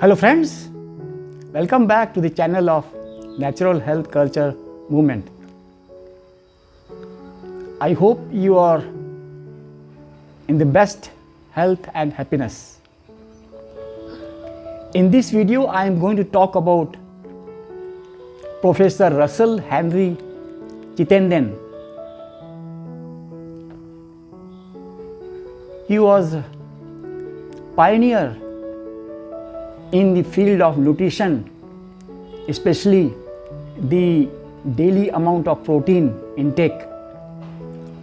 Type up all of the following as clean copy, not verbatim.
Hello friends, welcome back to the channel of Natural Health Culture Movement. I hope you are in the best health and happiness. In this video, I am going to talk about Professor Russel Henry Chittenden. He was a pioneer in the field of nutrition, especially the daily amount of protein intake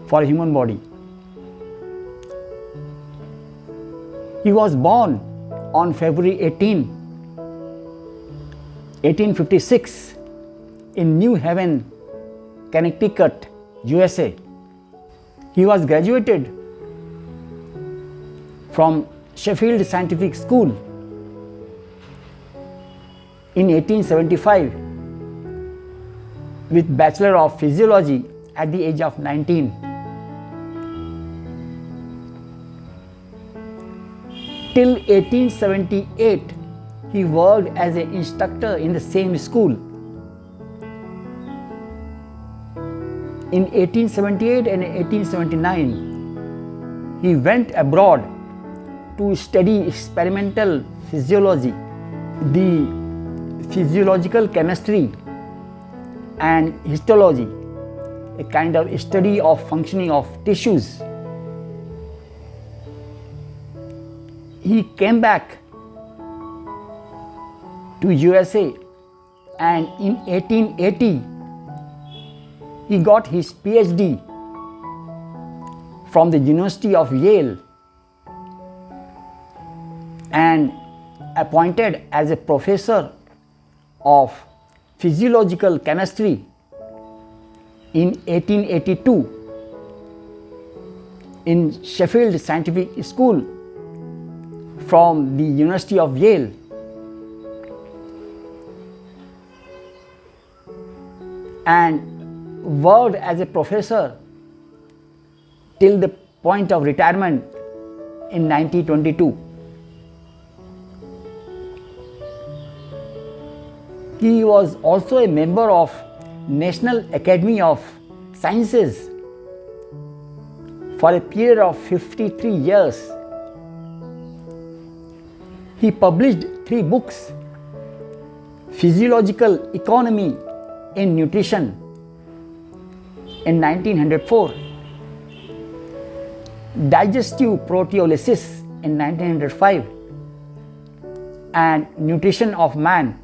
for a human body. He was born on February 18, 1856 in New Haven, Connecticut, USA. He was graduated from Sheffield Scientific School in 1875 with Bachelor of Physiology at the age of 19. Till 1878, he worked as an instructor in the same school. In 1878 and 1879, he went abroad to study experimental physiology, the physiological chemistry and histology, a kind of study of functioning of tissues. He came back to USA and in 1880 he got his PhD from the University of Yale and appointed as a professor of physiological chemistry in 1882 in Sheffield Scientific School from the University of Yale. And worked as a professor till the point of retirement in 1922. He was also a member of National Academy of Sciences for a period of 53 years. He published 3 books: Physiological Economy in Nutrition in 1904, Digestive Proteolysis in 1905, and Nutrition of Man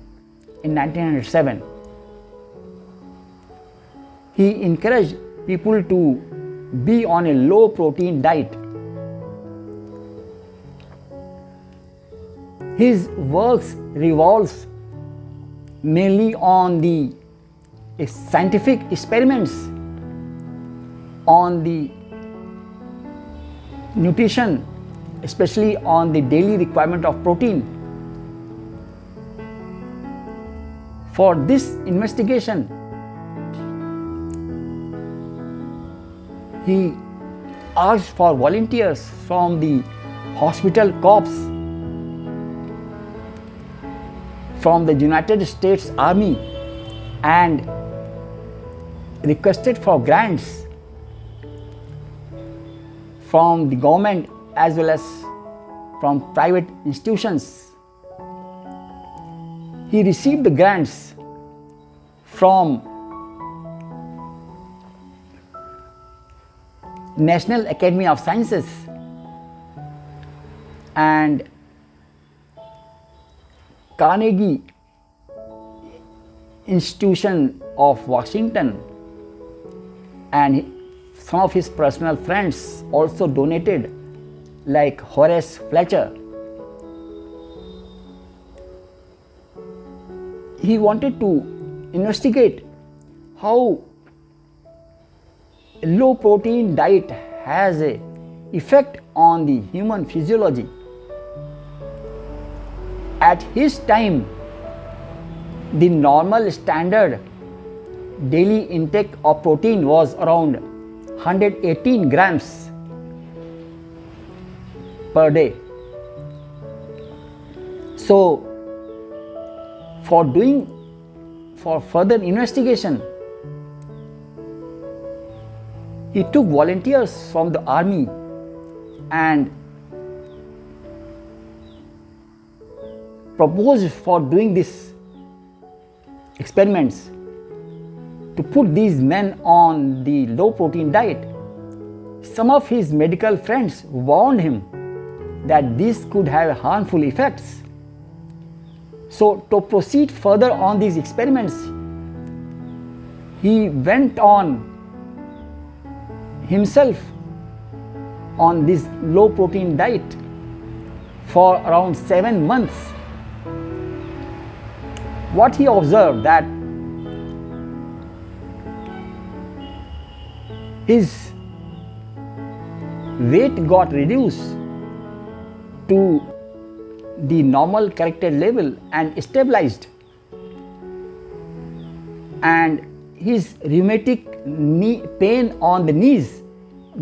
in 1907. He encouraged people to be on a low protein diet. His works revolves mainly on the scientific experiments on the nutrition, especially on the daily requirement of protein. For this investigation, he asked for volunteers from the hospital corps, from the United States Army, and requested for grants from the government as well as from private institutions. He received the grants from National Academy of Sciences and Carnegie Institution of Washington, and some of his personal friends also donated, like Horace Fletcher. He wanted to investigate how a low protein diet has an effect on the human physiology. At his time, the normal standard daily intake of protein was around 118 grams per day. So for further investigation, he took volunteers from the army and proposed for doing these experiments to put these men on the low protein diet. Some of his medical friends warned him that this could have harmful effects. So, to proceed further on these experiments, he went on himself on this low protein diet for around 7 months. What he observed, that his weight got reduced to the normal corrected level and stabilized, and his rheumatic knee pain on the knees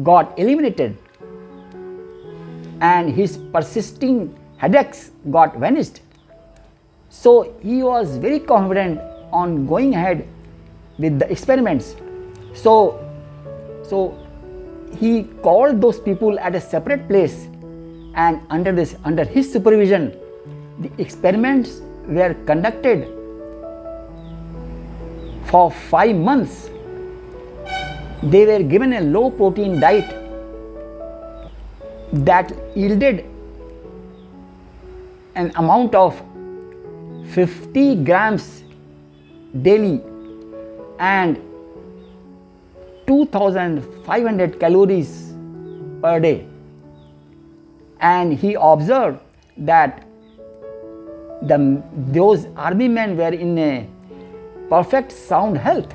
got eliminated, and his persisting headaches got vanished. So he was very confident on going ahead with the experiments. So he called those people at a separate place, and under his supervision, the experiments were conducted for 5 months. They were given a low protein diet that yielded an amount of 50 grams daily and 2500 calories per day. And he observed that those army men were in a perfect sound health,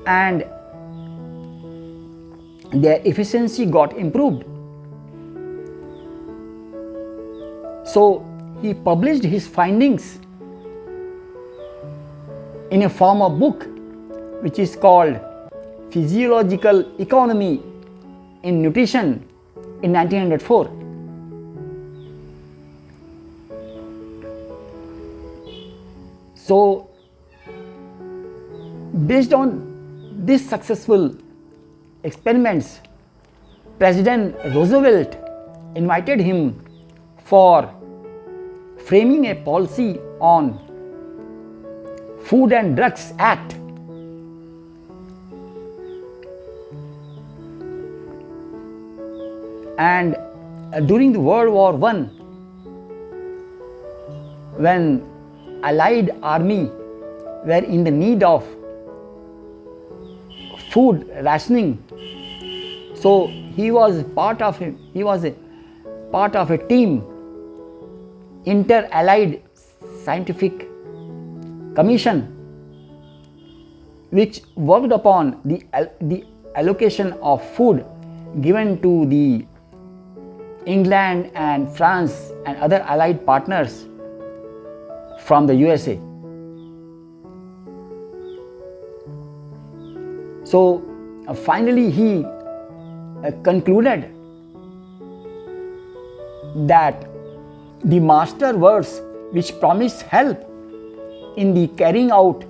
and their efficiency got improved. So he published his findings in a form of book which is called Physiological Economy in Nutrition in 1904. So, based on these successful experiments, President Roosevelt invited him for framing a policy on Food and Drugs Act. And during the World War I, when Allied army were in the need of food rationing, so he was part of a team, Inter-Allied Scientific Commission, which worked upon the allocation of food given to the England and France and other allied partners from the USA. So finally he concluded that the master words which promise help in the carrying out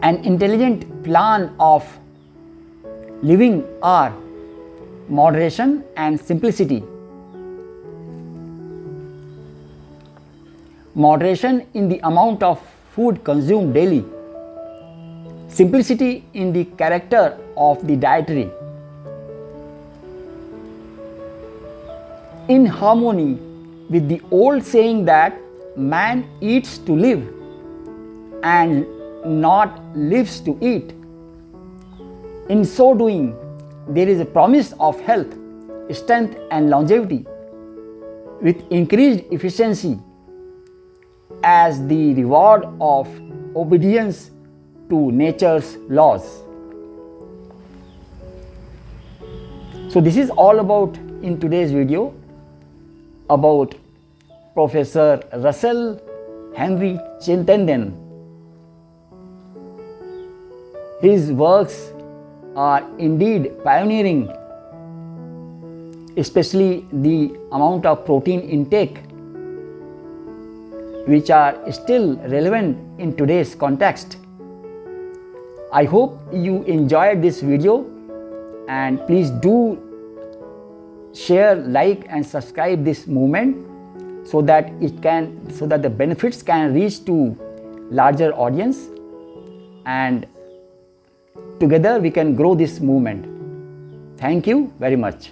an intelligent plan of living are moderation and simplicity. Moderation in the amount of food consumed daily, simplicity in the character of the dietary, in harmony with the old saying that man eats to live and not lives to eat. In so doing, there is a promise of health, strength and longevity with increased efficiency as the reward of obedience to nature's laws. So this is all about in today's video about Professor Russel Henry Chittenden. His works are indeed pioneering especially the amount of protein intake, which are still relevant in today's context. I hope you enjoyed this video, and please do share, like and subscribe this movement so that the benefits can reach to larger audience, and together we can grow this movement. Thank you very much.